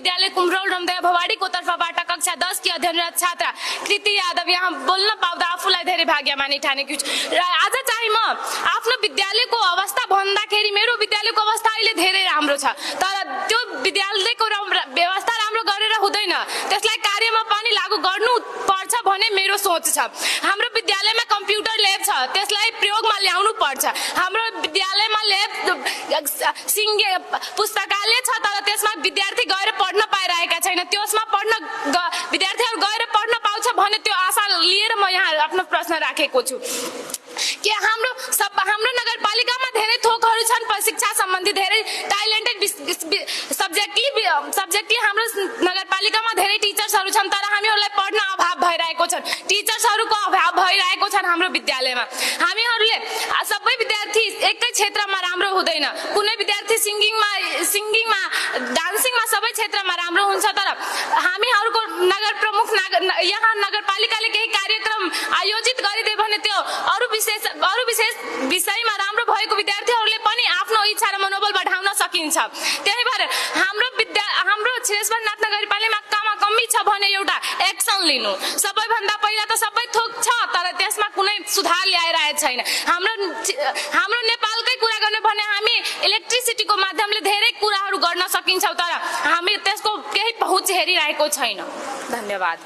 विद्यालय कुमरौल रमदया भवाडीको तर्फबाट कक्षा 10 की अध्ययनरत छात्रा कृति यादव यहाँ बोल्न पाउँदा आफूलाई धेरै भाग्यमानी ठानेकी छु र आज चाहिँ म आफ्नो विद्यालयको अवस्था भन्दाखेरि मेरो विद्यालयको अवस्था अहिले धेरै राम्रो छ तर त्यो विद्यालयको व्यवस्था राम्रो गरेर हुँदैन त्यसलाई कार्यमा पनि लागू गर्नु पर्छ भन्ने मेरो सोच छ हाम्रो विद्यालयमा कम्प्युटर ल्याब छ त्यसलाई प्रयोगमा ल्याउनु पर्छ हाम्रो विद्यालयमा ल्याब सिंगे पुस्तकालय छ तर त्यसमा विद्यार्थी गएर पढ्न पाइरहेका छैन त्यसमा पढ्न विद्यार्थीहरू गएर पढ्न पाउँछ भन्ने त्यो आशा लिएर म यहाँ आफ्नो प्रश्न राखेको छु के हाम्रो नगरपालिकामा धेरै थोकहरू छन् शिक्षा सम्बन्धी धेरै ट्यालेन्टेड सब्जेक्टली हाम्रो नगरपालिकामा धेरै टिचर्सहरू छन् तर हामीहरूलाई पढ्न अभाव भइरहेको छ टिचर्सहरूको अभाव भइरहेको छ हाम्रो विद्यालयमा हामीहरूले सबै विद्यार्थी एकै क्षेत्रमा राम्रो हुँदैन कुनै विद्यार्थी सिंगिङमा डान्सिङमा सबै क्षेत्रमा राम्रो हुन्छ तर हामीहरूको नगर प्रमुख यहाँ नगरपालिकाले केही कार्यक्रम आयोजित गरिदियो भने त्यो अरु विशेष विषयमा राम्रो भएको विद्यार्थीहरूले पनि आफ्नो इच्छा र मनोबल बढाउन सकिन्छ त्यही भएर हाम्रो श्रेष्ठनाथ नगरपालिकामा कमी छ भने एउटा एक्सन लिनु सबैभन्दा पहिला त सबै थोक छ तर त्यसमा कुनै सुधार ल्याइरहेको छैन हाम्रो नेपालकै कुरा गर्ने भने हामी इलेक्ट्रिसिटीको माध्यमले धेरै कुराहरू गर्न सकिन्छ तर हामी त्यसको केही पहुँच हेरिरहेको छैन धन्यवाद